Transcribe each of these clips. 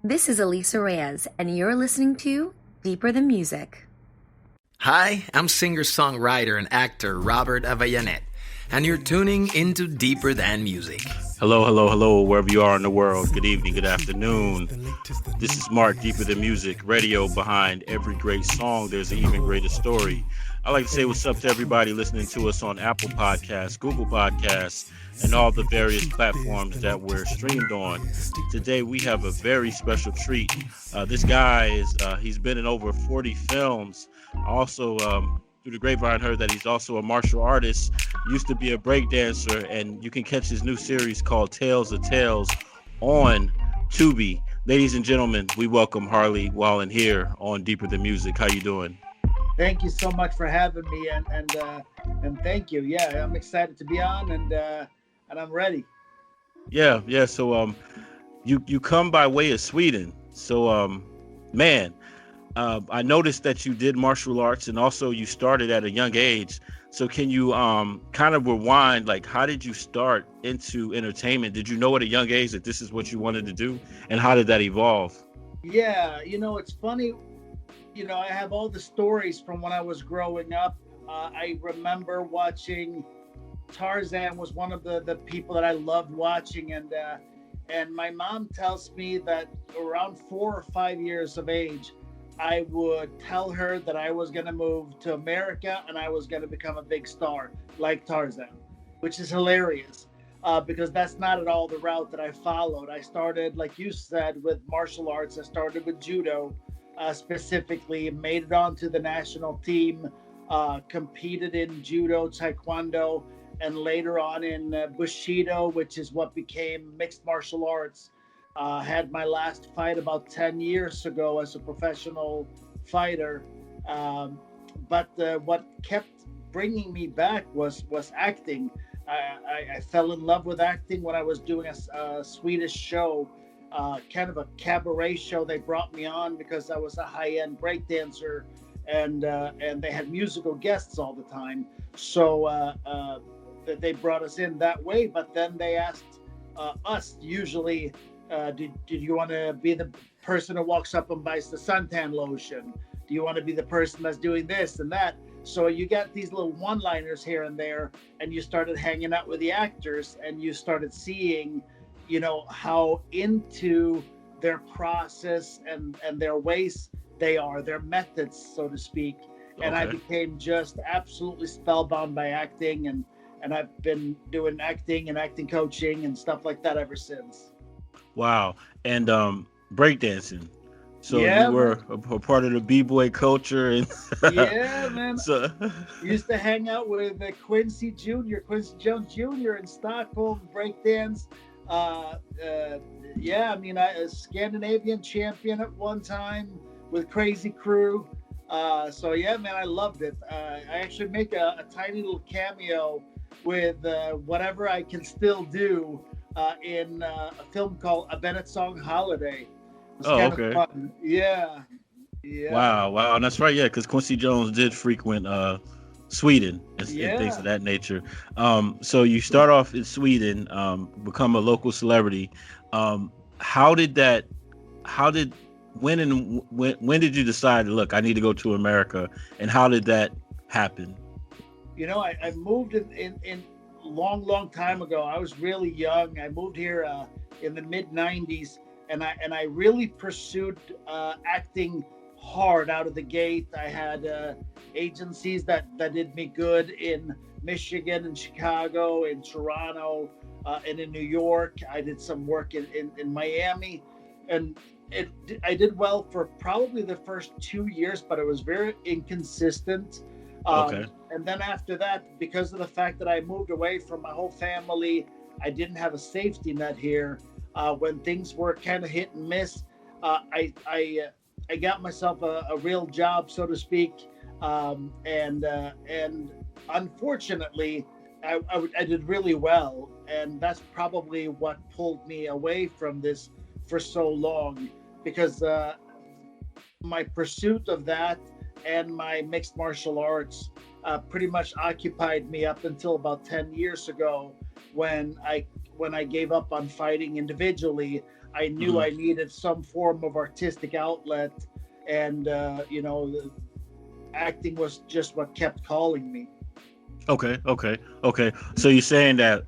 This is Elisa Reyes, and you're listening to Deeper Than Music. Hi, I'm singer-songwriter and actor Robert Avallanet, and you're tuning into Deeper Than Music. Hello, wherever you are in the world. Good evening, good afternoon. This is Mark, Deeper Than Music, radio behind every great song. There's an even greater story. I'd like to say what's up to everybody listening to us on Apple Podcasts, Google Podcasts, and all the various platforms that we're streamed on. Today we have a very special treat. This guy he's been in over 40 films. Also, through the grapevine, heard that he's also a martial artist, used to be a breakdancer, and you can catch his new series called Tales of Tales on Tubi. Ladies and gentlemen, we welcome Harley Wallen here on Deeper Than Music. How you doing? Thank you so much for having me, and thank you. Yeah, I'm excited to be on, and I'm ready. Yeah. So you come by way of Sweden. So I noticed that you did martial arts, and also you started at a young age. So can you kind of rewind, like, how did you start into entertainment? Did you know at a young age that this is what you wanted to do, and how did that evolve? Yeah, it's funny. I have all the stories from when I was growing up. I remember watching Tarzan was one of the people that I loved watching, and my mom tells me that around 4 or 5 years of age, I would tell her that I was going to move to America and I was going to become a big star like Tarzan, which is hilarious because that's not at all the route that I followed. I started, like you said, with martial arts. I started with judo, specifically, made it onto the national team, competed in judo, taekwondo, and later on in Bushido, which is what became mixed martial arts. Had my last fight about 10 years ago as a professional fighter. But what kept bringing me back was acting. I fell in love with acting when I was doing a Swedish show, kind of a cabaret show. They brought me on because I was a high-end breakdancer, and they had musical guests all the time. So they brought us in that way, but then they asked us usually, did you want to be the person who walks up and buys the suntan lotion? Do you want to be the person that's doing this and that? So you got these little one-liners here and there, and you started hanging out with the actors, and you started seeing, how into their process and their ways they are, their methods, so to speak. And I became just absolutely spellbound by acting, and I've been doing acting and acting coaching and stuff like that ever since. Wow. And breakdancing. So yeah, you were a part of the b-boy culture. And yeah, man. So used to hang out with Quincy Jones Jr. in Stockholm, breakdance. I a Scandinavian champion at one time with Crazy Crew. So yeah, man, I loved it. I actually make a tiny little cameo with whatever I can still do in a film called A Bennett Song Holiday. It's kind of fun. Yeah. Wow. And that's right. Yeah, because Quincy Jones did frequent Sweden and things of that nature. So you start off in Sweden, become a local celebrity. When did you decide, look, I need to go to America, and how did that happen? I moved in long time ago. I was really young. I moved here in the mid 90s, and I really pursued acting hard out of the gate. I had agencies that did me good in Michigan and Chicago, in Toronto, and in New York. I did some work in Miami, and I did well for probably the first 2 years, but it was very inconsistent. And then after that, because of the fact that I moved away from my whole family, I didn't have a safety net here. When things were kind of hit and miss, I got myself a real job, so to speak. And unfortunately, I did really well. And that's probably what pulled me away from this for so long, because my pursuit of that and my mixed martial arts pretty much occupied me up until about 10 years ago, when I gave up on fighting individually. I knew I needed some form of artistic outlet, and acting was just what kept calling me. Okay. So you're saying that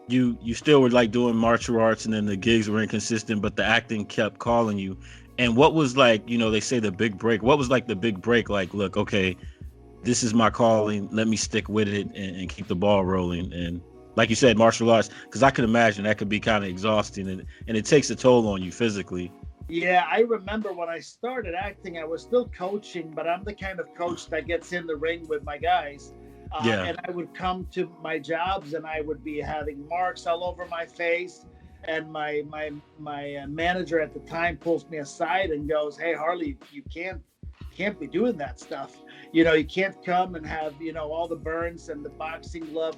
you still were like doing martial arts, and then the gigs were inconsistent, but the acting kept calling you. And what was like, they say the big break. What was like the big break? Like, look, okay, this is my calling. Let me stick with it and keep the ball rolling. And like you said, martial arts, because I could imagine that could be kind of exhausting, and it takes a toll on you physically. Yeah, I remember when I started acting, I was still coaching, but I'm the kind of coach that gets in the ring with my guys. And I would come to my jobs and I would be having marks all over my face. And my manager at the time pulls me aside and goes, "Hey, Harley, you can't be doing that stuff. You can't come and have, all the burns and the boxing glove,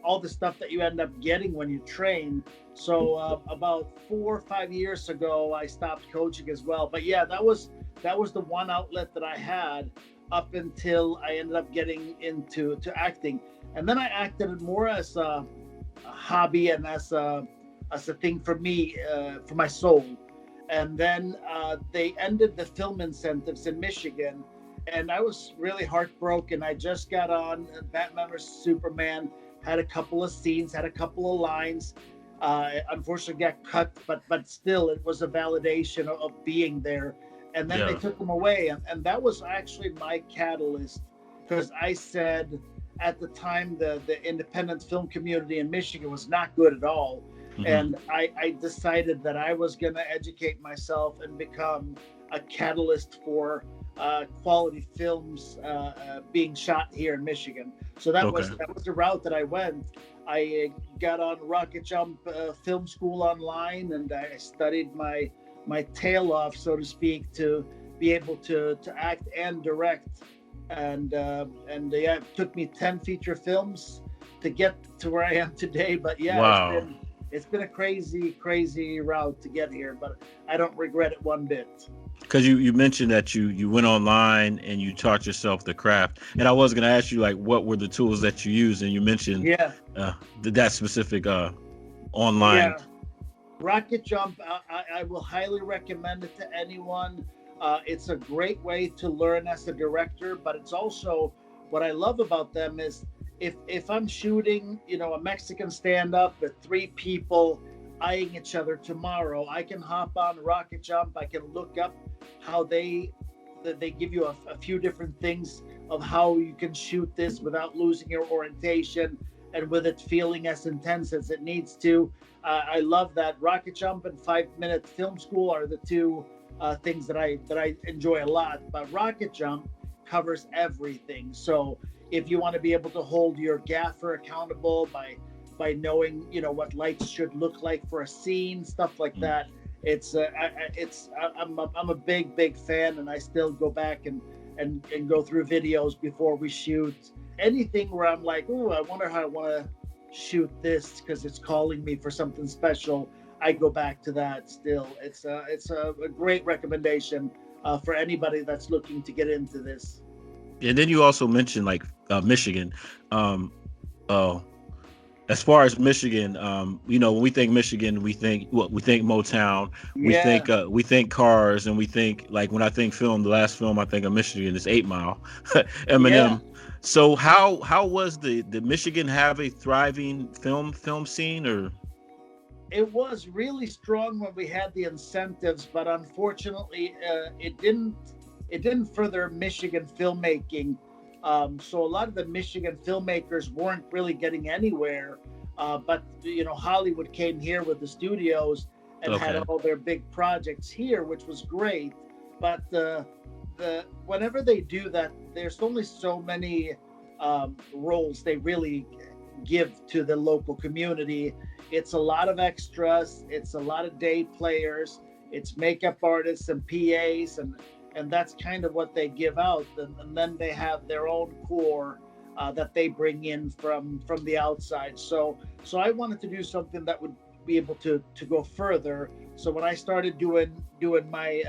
all the stuff that you end up getting when you train." So about 4 or 5 years ago, I stopped coaching as well. But yeah, that was the one outlet that I had up until I ended up getting into acting. And then I acted more as a hobby and as a thing for me, for my soul. And then they ended the film incentives in Michigan, and I was really heartbroken. I just got on Batman vs Superman, had a couple of scenes, had a couple of lines. Unfortunately got cut, but still it was a validation of being there. And then they took them away, and that was actually my catalyst, because I said at the time the independent film community in Michigan was not good at all. And I decided that I was going to educate myself and become a catalyst for quality films being shot here in Michigan. So that was the route that I went. I got on Rocket Jump Film School online, and I studied my tail off, so to speak, to be able to act and direct. And it took me 10 feature films to get to where I am today. But yeah, wow. It's been a crazy route to get here, but I don't regret it one bit. Because you mentioned that you went online and you taught yourself the craft, and I was going to ask you, like, what were the tools that you used, and you mentioned that specific online. Yeah. Rocket Jump, I will highly recommend it to anyone. It's a great way to learn as a director, but it's also, what I love about them is if I'm shooting, a Mexican stand-up with 3 people eyeing each other tomorrow, I can hop on Rocket Jump. I can look up how they give you a few different things of how you can shoot this without losing your orientation and with it feeling as intense as it needs to. I love that. Rocket Jump and 5-Minute Film School are the two things that I enjoy a lot. But Rocket Jump covers everything. So if you want to be able to hold your gaffer accountable by knowing, what lights should look like for a scene, stuff like that, I'm a big fan, and I still go back and go through videos before we shoot. Anything where I'm like, oh, I wonder how I want to shoot this because it's calling me for something special, I go back to that still. It's a great recommendation for anybody that's looking to get into this. And then you also mentioned like Michigan. As far as Michigan, when we think Michigan, we think Motown, we think cars, and we think, like, when I think film, the last film I think of Michigan is 8 Mile, Eminem. Yeah. So how was the Michigan have a thriving film scene, or? It was really strong when we had the incentives, but unfortunately, it didn't further Michigan filmmaking. So a lot of the Michigan filmmakers weren't really getting anywhere. But Hollywood came here with the studios and had all their big projects here, which was great. But whenever they do that, there's only so many roles they really give to the local community. It's a lot of extras. It's a lot of day players. It's makeup artists and PAs, and that's kind of what they give out. And then they have their own core that they bring in from the outside. So I wanted to do something that would be able to go further. So when I started doing my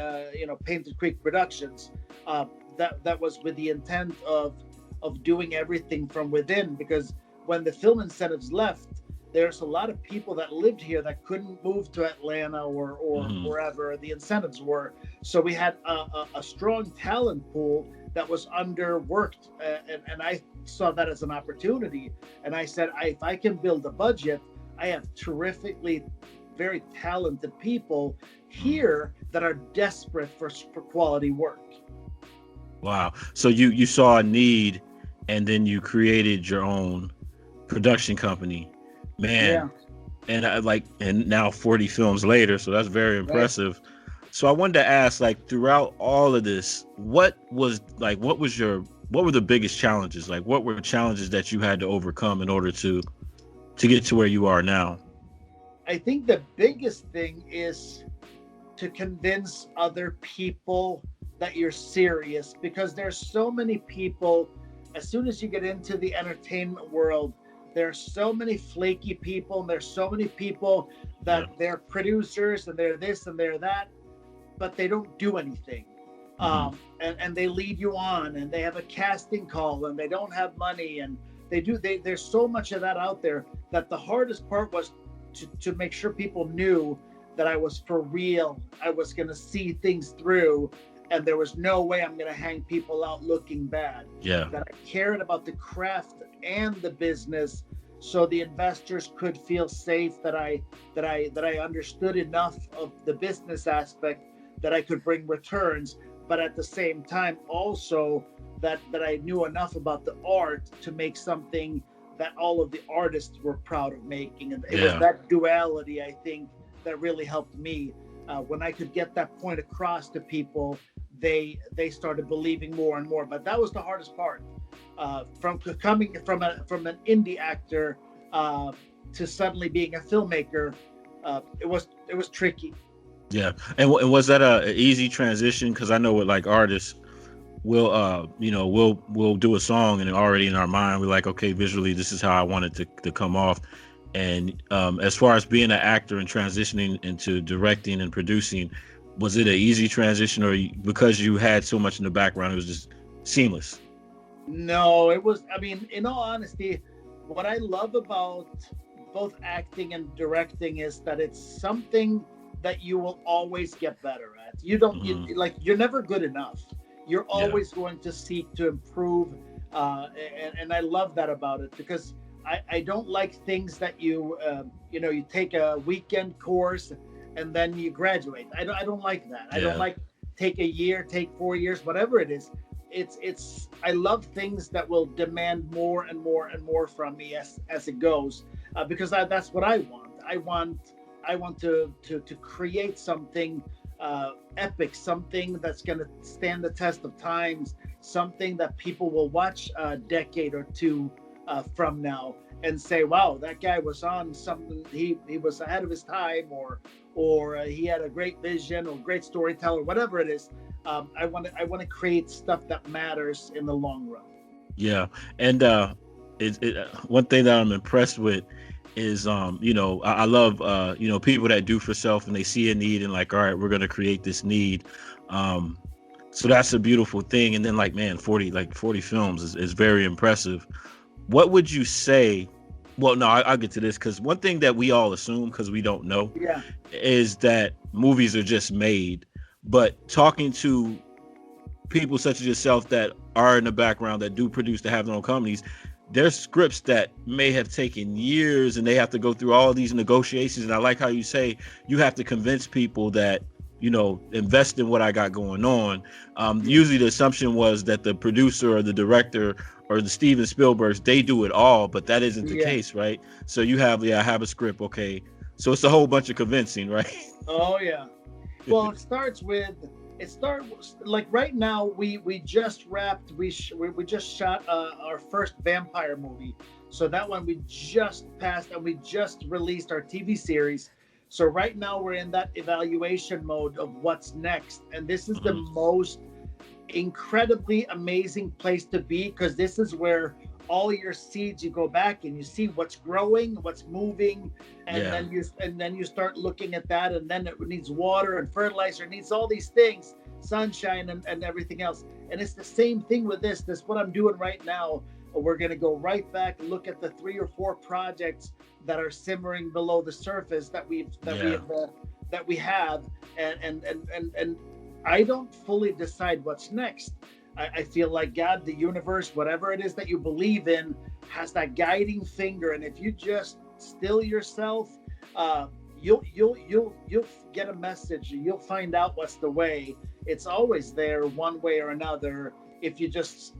Painted Creek productions, that was with the intent of doing everything from within, because when the film incentives left, there's a lot of people that lived here that couldn't move to Atlanta or wherever the incentives were. So we had a strong talent pool that was underworked, and I saw that as an opportunity. And I said, if I can build a budget, I have terrifically very talented people here that are desperate for quality work. Wow. So you saw a need, and then you created your own production company, man. Yeah. And now 40 films later, so that's very impressive. Right. So I wanted to ask, like, throughout all of this, what were the biggest challenges? Like, what were challenges that you had to overcome in order to get to where you are now? I think the biggest thing is to convince other people that you're serious, because there's so many people, as soon as you get into the entertainment world, there's so many flaky people, and there's so many people that they're producers and they're this and they're that, but they don't do anything. And they lead you on, and they have a casting call, and they don't have money, and there's so much of that out there, that the hardest part was to make sure people knew that I was for real. I was going to see things through, and there was no way I'm going to hang people out looking bad. Yeah. That I cared about the craft and the business, so the investors could feel safe, that I understood enough of the business aspect that I could bring returns, but at the same time also that I knew enough about the art to make something that all of the artists were proud of making. And it was that duality, I think, that really helped me. When I could get that point across to people, they started believing more and more. But that was the hardest part. From coming from an indie actor to suddenly being a filmmaker, it was tricky. Yeah, and was that a easy transition? Because I know with like artists, we'll do a song, and already in our mind we're like, okay, visually this is how I want it to come off. And as far as being an actor and transitioning into directing and producing, was it an easy transition, or because you had so much in the background, it was just seamless? No, it was, I mean, in all honesty, what I love about both acting and directing is that it's something that you will always get better at. You don't, you're never good enough. You're always going to seek to improve. And I love that about it, because I don't like things that you take a weekend course and then you graduate. I don't like that. I don't like take a year, take 4 years, whatever it is. I love things that will demand more and more and more from me as it goes, because that's what I want. I want to create something epic, something that's going to stand the test of times, something that people will watch a decade or two from now and say, wow, that guy was on something. He was ahead of his time, or he had a great vision, or great storyteller, whatever it is. I want to create stuff that matters in the long run. Yeah, and one thing that I'm impressed with is I love people that do for self, and they see a need and like, all right, we're gonna create this need. So that's a beautiful thing. And then 40 films is very impressive. What would you say? Well, no, I'll get to this, because one thing that we all assume, because we don't know, is that movies are just made. But talking to people such as yourself that are in the background, that do produce, that have their own companies, there's scripts that may have taken years, and they have to go through all of these negotiations. And I like how you say you have to convince people that, invest in what I got going on. Usually the assumption was that the producer or the director or the Steven Spielbergs, they do it all, but that isn't the case, right? So you have, I have a script, okay. So it's a whole bunch of convincing, right? Oh yeah. Well, it starts like right now we just wrapped, we just shot our first vampire movie. So that one we just passed, and we just released our TV series. So right now we're in that evaluation mode of what's next. And this is the most incredibly amazing place to be, because this is where all your seeds, you go back and you see what's growing, what's moving, and then you start looking at that, and then it needs water and fertilizer, it needs all these things, sunshine and everything else. And it's the same thing with this what I'm doing right now. we're going to go right back and look at the 3 or 4 projects that are simmering below the surface that we have, and I don't fully decide what's next. I feel like God, the universe, whatever it is that you believe in, has that guiding finger, and if you just still yourself, you'll get a message. You'll find out what's the way. It's always there, one way or another. If you just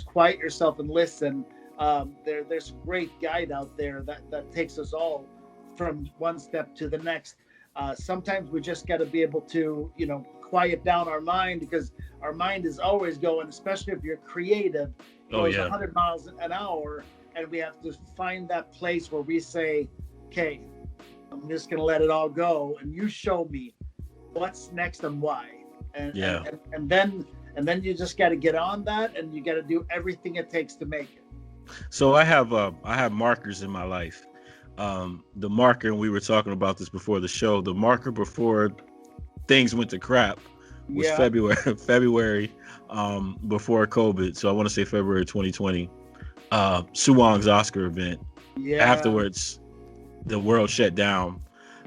quiet yourself and listen, there's a great guide out there that takes us all from one step to the next. Sometimes we just got to be able to, quiet down our mind, because our mind is always going, especially if you're creative. It goes 100 miles an hour, and we have to find that place where we say, okay, I'm just going to let it all go, and you show me what's next and why. And then you just got to get on that, and you got to do everything it takes to make it. So I have markers in my life. The marker, and we were talking about this before the show, the marker before things went to crap was February before COVID. So I want to say February 2020. Suwong's Oscar event. Yeah. Afterwards, the world shut down.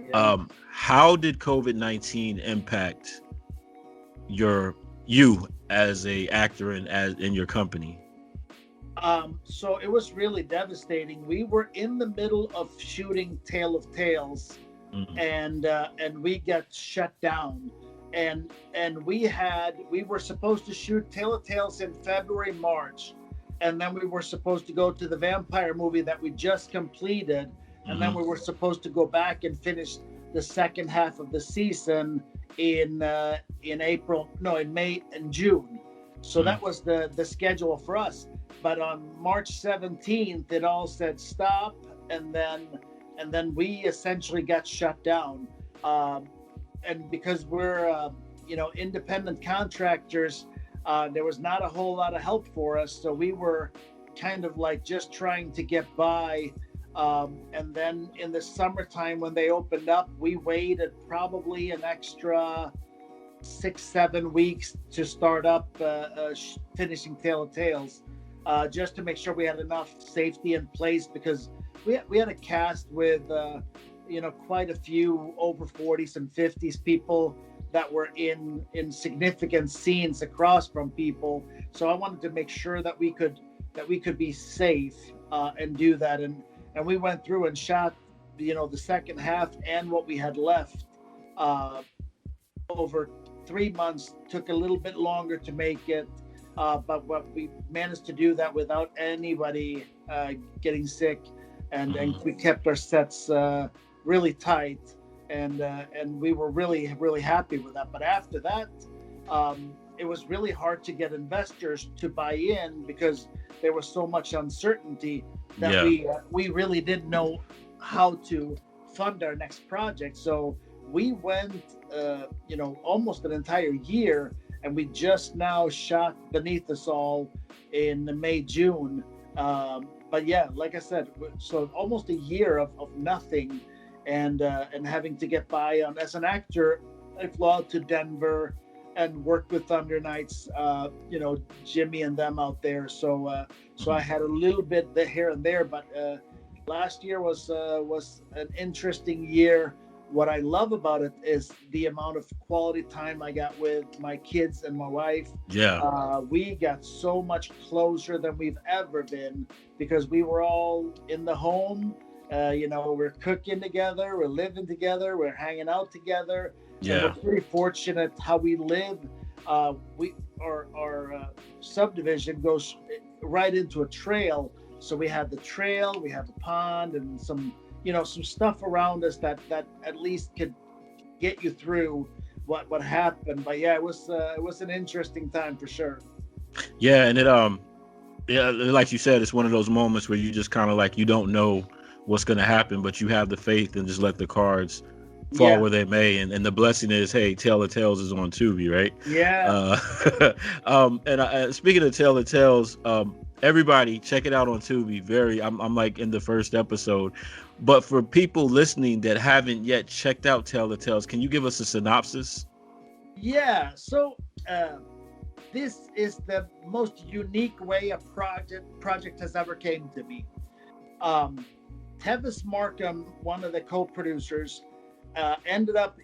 Yeah. How did COVID-19 impact you as a actor and in your company? So it was really devastating. We were in the middle of shooting Tale of Tales, and we got shut down. And we were supposed to shoot Tale of Tales in February, March, and then we were supposed to go to the vampire movie that we just completed, and then we were supposed to go back and finish the second half of the season in May and June. So that was the schedule for us. But on March 17th, it all said stop, and then we essentially got shut down. And because we're independent contractors, there was not a whole lot of help for us. So we were kind of like just trying to get by. And then in the summertime when they opened up, we waited probably an extra 6-7 weeks to start up finishing Tale of Tales, just to make sure we had enough safety in place, because we had a cast with quite a few over 40s and 50s people that were in significant scenes across from people. So I wanted to make sure that we could be safe and do that, and we went through and shot the second half and what we had left over 3 months. Took a little bit longer to make it, but we managed to do that without anybody getting sick, and we kept our sets really tight, and we were really, really happy with that. But after that, it was really hard to get investors to buy in, because there was so much uncertainty that we really didn't know how to fund our next project. So we went almost an entire year, and we just now shot Beneath Us All in May, June. But yeah, like I said, so almost a year of nothing, and having to get by on. As an actor, I flew out to Denver and worked with Thunder Knights, Jimmy and them out there. So I had a little bit here and there, but last year was an interesting year. What I love about it is the amount of quality time I got with my kids and my wife. Yeah. We got so much closer than we've ever been, because we were all in the home. We're cooking together, we're living together, we're hanging out together. Yeah. We're pretty fortunate how we live. Our subdivision goes right into a trail. So we have the trail, we have the pond, and some stuff around us that at least could get you through what happened. But yeah, it was an interesting time for sure. Yeah, and it like you said, it's one of those moments where you just kind of like, you don't know what's going to happen, but you have the faith and just let the cards fall where they may. And the blessing is, hey, Tale of Tales is on Tubi, right? Yeah. Speaking of Tale of Tales, everybody check it out on Tubi. I'm like in the first episode, but for people listening that haven't yet checked out Tale of Tales, can you give us a synopsis? Yeah. So this is the most unique way a project has ever came to me. Tevis Markham, one of the co-producers, ended up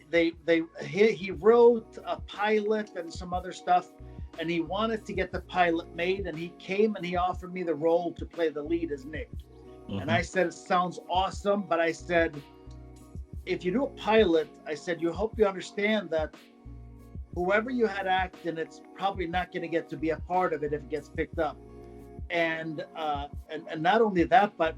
he wrote a pilot and some other stuff, and he wanted to get the pilot made, and he came and he offered me the role to play the lead as Nick. And I said, it sounds awesome, but I said, if you do a pilot, I said, you hope you understand that whoever you had act in, it's probably not going to get to be a part of it if it gets picked up. And not only that, but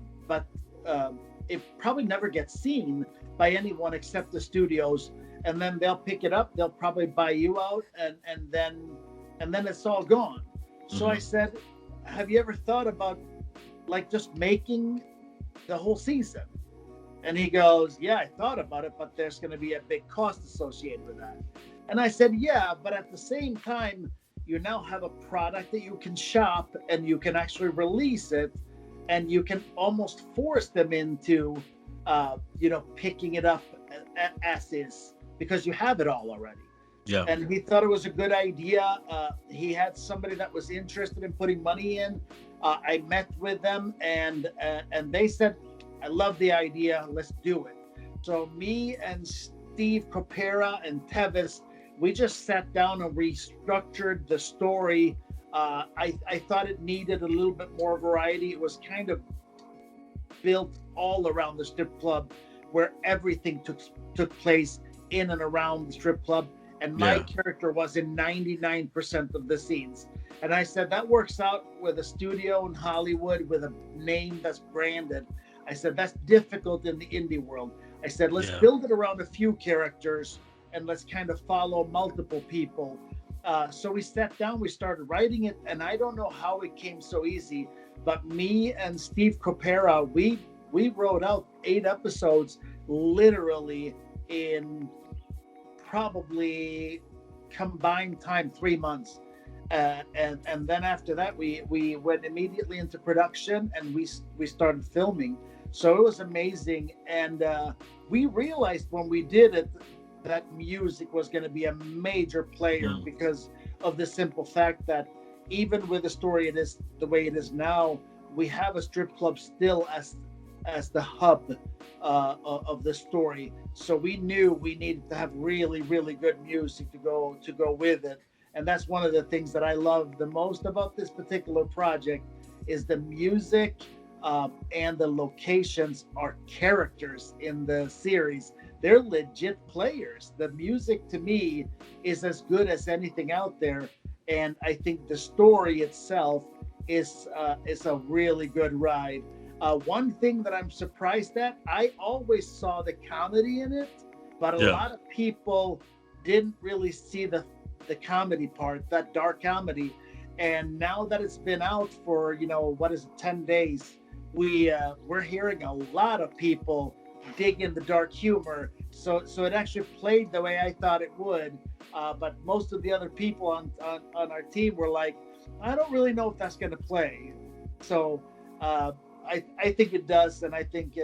it probably never gets seen by anyone except the studios. And then they'll pick it up, they'll probably buy you out, and then it's all gone. So I said, have you ever thought about like just making the whole season? And he goes, yeah, I thought about it, but there's going to be a big cost associated with that. And I said, yeah, but at the same time, you now have a product that you can shop and you can actually release it, and you can almost force them into, picking it up as is, because you have it all already. Yeah. And he thought it was a good idea. He had somebody that was interested in putting money in. I met with them, and they said, I love the idea. Let's do it. So me and Steve Copera and Tevis, we just sat down and restructured the story. I thought it needed a little bit more variety. It was kind of built all around the strip club, where everything took place in and around the strip club. And my character was in 99% of the scenes. And I said, that works out with a studio in Hollywood with a name that's branded. I said, that's difficult in the indie world. I said, let's build it around a few characters and let's kind of follow multiple people. So we sat down, we started writing it, and I don't know how it came so easy, but me and Steve Copera, we wrote out 8 episodes literally in probably combined time 3 months. And then after that, we went immediately into production, and we started filming. So it was amazing. And we realized when we did it that music was going to be a major player because of the simple fact that even with the story it is the way it is now, we have a strip club still as the hub of the story. So we knew we needed to have really, really good music to go with it. And that's one of the things that I love the most about this particular project is the music and the locations are characters in the series. They're legit players. The music to me is as good as anything out there. And I think the story itself is a really good ride. One thing that I'm surprised at, I always saw the comedy in it, but a lot of people didn't really see the comedy part, that dark comedy. And now that it's been out for, 10 days, we're hearing a lot of people dig in the dark humor. So it actually played the way I thought it would. But most of the other people on our team were like, I don't really know if that's going to play. So I think it does, and I think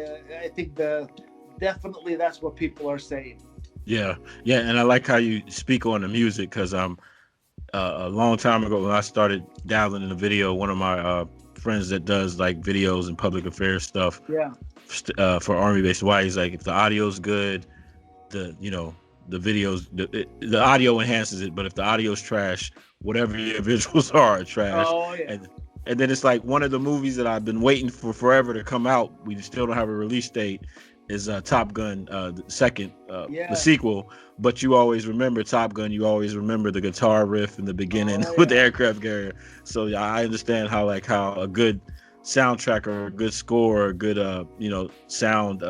definitely that's what people are saying. Yeah, and I like how you speak on the music, because a long time ago when I started dabbling in the video, one of my friends that does like videos and public affairs stuff, for Army Base Hawaii, he's like, if the audio's good, the videos, the audio enhances it, but if the audio's trash, whatever your visuals are trash. Oh yeah. And then it's like one of the movies that I've been waiting for forever to come out. We still don't have a release date. Is Top Gun, the second, the sequel. But you always remember Top Gun. You always remember the guitar riff in the beginning with the aircraft carrier. So yeah, I understand how a good soundtrack or a good score or a good sound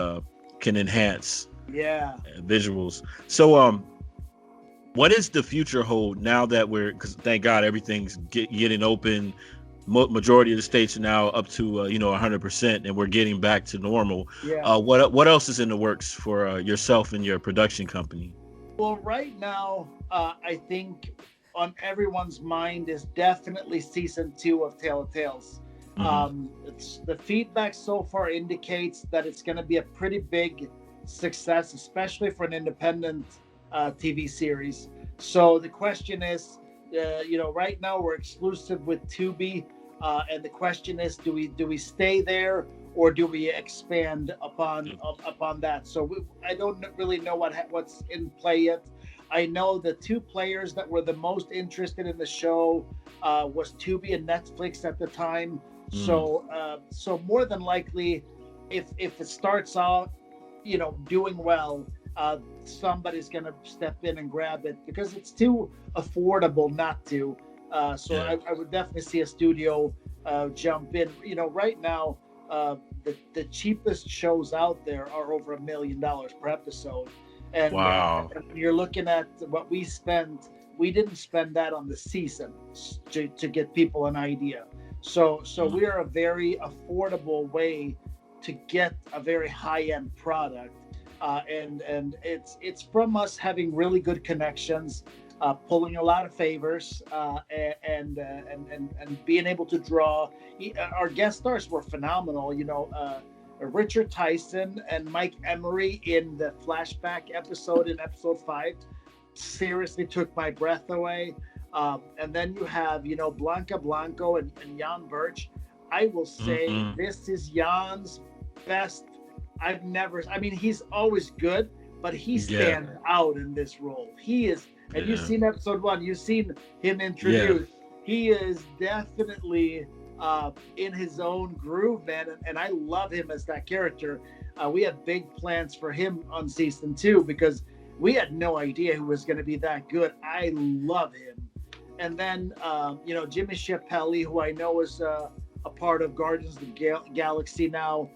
can enhance visuals. So what is the future hold now that because thank God everything's getting open. Majority of the states are now up to 100%, and we're getting back to normal. What else is in the works for yourself and your production company? Well, right now, I think on everyone's mind is definitely season 2 of Tale of Tales. The feedback so far indicates that it's going to be a pretty big success, especially for an independent TV series. So the question is, right now we're exclusive with Tubi, and the question is, do we stay there or do we expand upon that? So I don't really know what's in play yet. I know the two players that were the most interested in the show was Tubi and Netflix at the time. So more than likely, if it starts out, doing well, somebody's gonna step in and grab it because it's too affordable not to. I would definitely see a studio jump in. Right now, the cheapest shows out there are over $1 million per episode. And, wow. And you're looking at what we spent. We didn't spend that on the season to get people an idea. So we are a very affordable way to get a very high-end product, and it's from us having really good connections, pulling a lot of favors, and being able to draw. Our guest stars were phenomenal. Richard Tyson and Mike Emery in the flashback episode in episode 5 seriously took my breath away. And then you have, Blanca Blanco and Jan Birch. I will say this is Jan's best. He's always good, but he stands out in this role. He is, and you've seen episode 1, you've seen him introduced. He is definitely in his own groove, man, and I love him as that character. We have big plans for him on season 2 because we had no idea who was going to be that good. I love him. And then, Jimmy Schiappelli, who I know is a part of Guardians of the Galaxy now.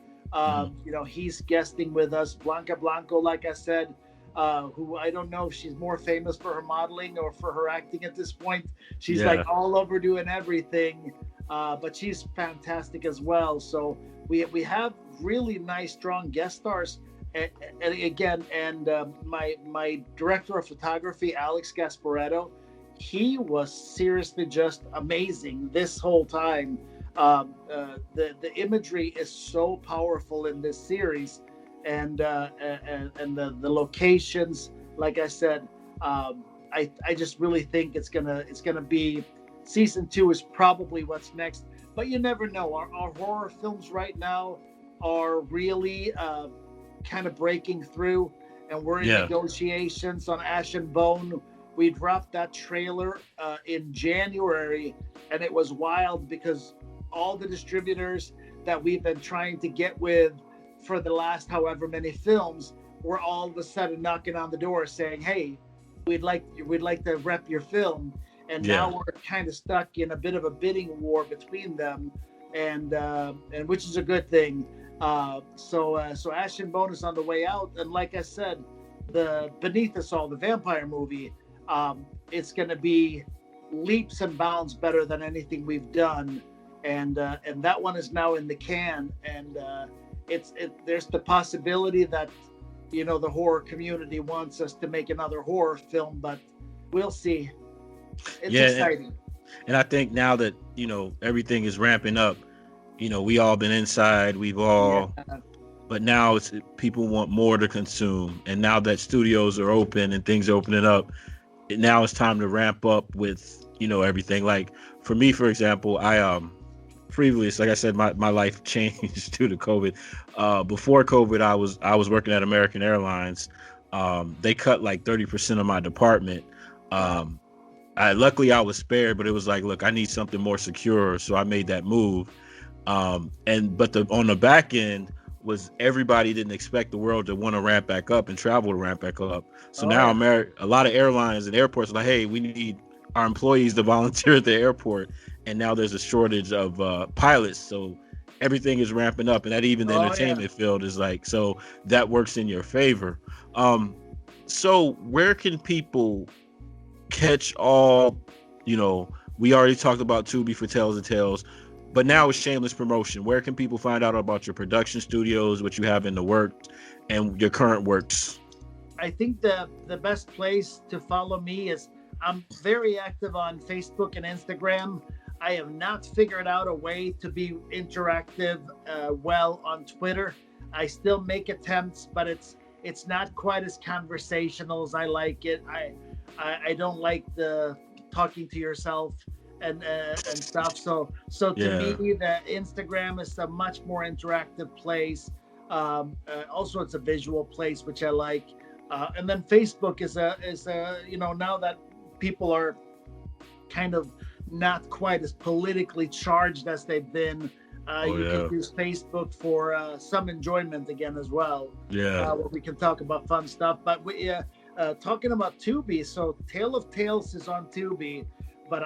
He's guesting with us. Blanca Blanco, like I said, who I don't know if she's more famous for her modeling or for her acting at this point. She's like all over doing everything, but she's fantastic as well. So we have really nice, strong guest stars. And my director of photography, Alex Gasparetto, he was seriously just amazing this whole time. The imagery is so powerful in this series, and the locations, like I said, I just really think it's gonna be season 2 is probably what's next. But you never know. Our horror films right now are really kind of breaking through, and we're in negotiations on Ash and Bone. We dropped that trailer in January, and it was wild because all the distributors that we've been trying to get with for the last however many films were all of a sudden knocking on the door saying, "Hey, we'd like to rep your film." And now we're kind of stuck in a bit of a bidding war between them, and which is a good thing. So Ash and Bone is on the way out, and like I said, the Beneath Us All, the vampire movie, it's going to be leaps and bounds better than anything we've done, and that one is now in the can, and there's the possibility that the horror community wants us to make another horror film, but we'll see. It's exciting. And I think now that everything is ramping up, we all been inside, we've all but now it's people want more to consume, and now that studios are open and things are opening up, now it's time to ramp up with everything. Like for me, for example, I previously, like I said, my life changed due to COVID. Before COVID, I was working at American Airlines. They cut like 30% of my department. Luckily I was spared, but it was like, look, I need something more secure, so I made that move. But on the back end was everybody didn't expect the world to want to ramp back up and travel to ramp back up. So now a lot of airlines and airports are like, hey, we need our employees to volunteer at the airport, and now there's a shortage of pilots. So everything is ramping up, and that even the entertainment field is like, so that works in your favor. So where can people catch all, we already talked about Tubi for Tales of Tales, but now it's shameless promotion. Where can people find out about your production studios, what you have in the works, and your current works? I think the best place to follow me is I'm very active on Facebook and Instagram. I have not figured out a way to be interactive well on Twitter. I still make attempts, but it's not quite as conversational as I like it. I don't like the talking to yourself and stuff. So to me, the Instagram is a much more interactive place. Also, it's a visual place, which I like. And then Facebook is a now that people are kind of not quite as politically charged as they've been. Can use Facebook for some enjoyment again as well. Where we can talk about fun stuff. But we talking about Tubi. So Tale of Tales is on Tubi, but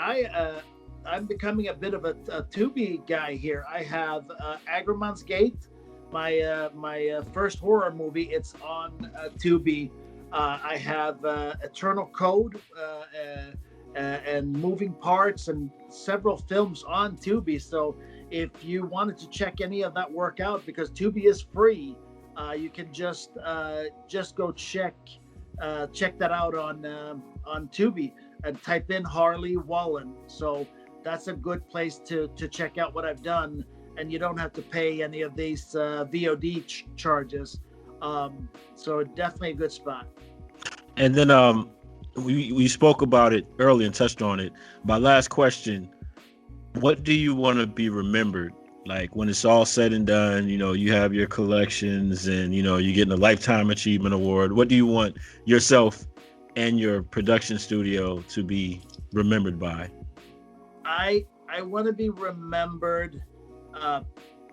I'm becoming a bit of a Tubi guy here. I have Agraman's Gate, my first horror movie. It's on Tubi. I have Eternal Code and Moving Parts and several films on Tubi. So if you wanted to check any of that work out, because Tubi is free, you can just go check that out on Tubi and type in Harley Wallen. So that's a good place to check out what I've done, and you don't have to pay any of these VOD charges. So definitely a good spot. And then we spoke about it earlier and touched on it. My last question: what do you want to be remembered? Like when it's all said and done, you have your collections and, you're getting a Lifetime Achievement Award. What do you want yourself and your production studio to be remembered by? I want to be remembered,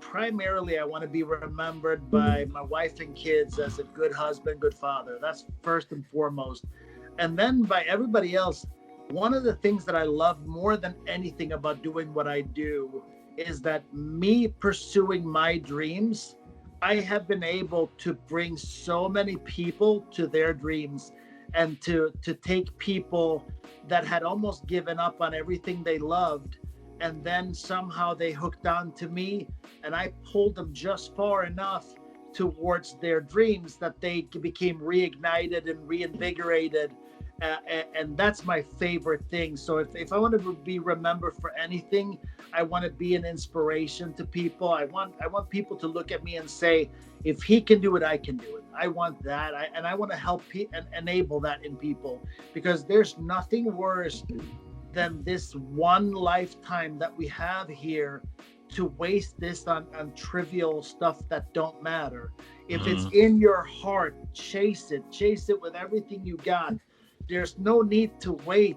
primarily I want to be remembered by my wife and kids as a good husband, good father. That's first and foremost. And then by everybody else. One of the things that I love more than anything about doing what I do is that me pursuing my dreams, I have been able to bring so many people to their dreams, and to take people that had almost given up on everything they loved, and then somehow they hooked on to me, and I pulled them just far enough towards their dreams that they became reignited and reinvigorated. And that's my favorite thing. So if I want to be remembered for anything, I want to be an inspiration to people. I want people to look at me and say, if he can do it, I can do it. I want that. I want to help and enable that in people, because there's nothing worse than this one lifetime that we have here to waste this on trivial stuff that don't matter. If it's in your heart, chase it with everything you got. There's no need to wait.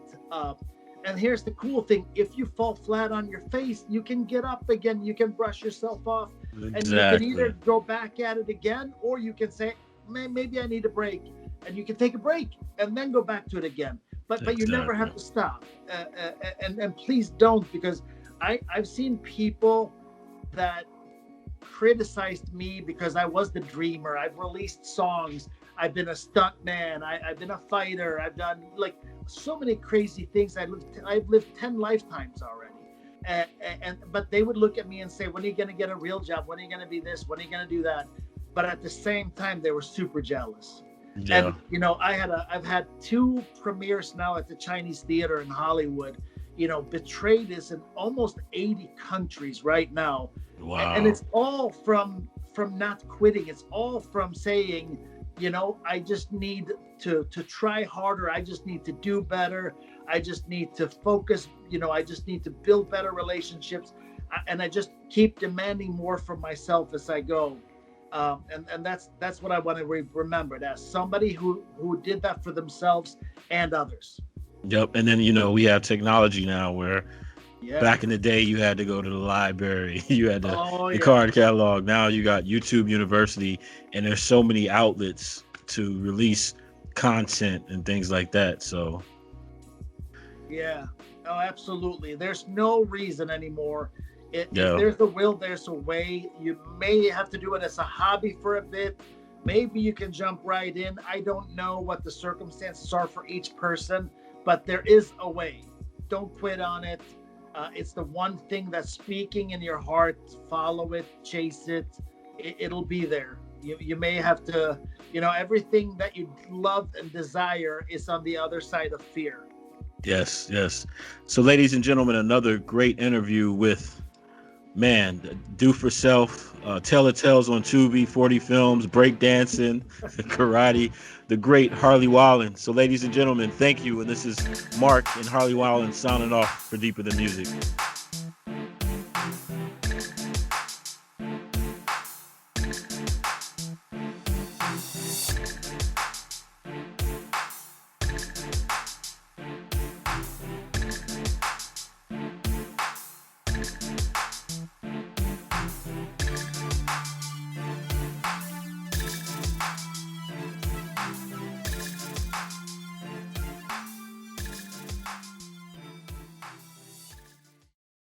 And here's the cool thing. If you fall flat on your face, you can get up again. You can brush yourself off. Exactly. And you can either go back at it again, or you can say, maybe I need a break. And you can take a break and then go back to it again. But you never have to stop. And please don't, because I've seen people that criticized me because I was the dreamer. I've released songs. I've been a stunt man. I've been a fighter. I've done like so many crazy things. I've lived 10 lifetimes already. But they would look at me and say, when are you going to get a real job? When are you going to be this? When are you going to do that? But at the same time, they were super jealous. Yeah. And, I've had 2 premieres now at the Chinese Theater in Hollywood. Betrayed is in almost 80 countries right now. Wow. And it's all from not quitting. It's all from saying, I just need to try harder. I just need to do better. I just need to focus. I just need to build better relationships. And I just keep demanding more from myself as I go. And that's what I want to be remembered as, somebody who did that for themselves and others. Yep. And then, we have technology now where back in the day you had to go to the library, you had the card catalog. Now you got YouTube University, and there's so many outlets to release content and things like that. So absolutely. There's no reason anymore. If there's a will, there's a way. You may have to do it as a hobby for a bit. Maybe you can jump right in. I don't know what the circumstances are for each person, but there is a way. Don't quit on it. It's the one thing that's speaking in your heart. Follow it, chase it. It'll be there. You may have to, everything that you love and desire is on the other side of fear. Yes. So ladies and gentlemen, another great interview with man, Do For Self, Tell It Tales on Tubi, 40 films, breakdancing, karate, the great Harley Wallen. So ladies and gentlemen, thank you. And this is Mark and Harley Wallen signing off for Deeper Than Music.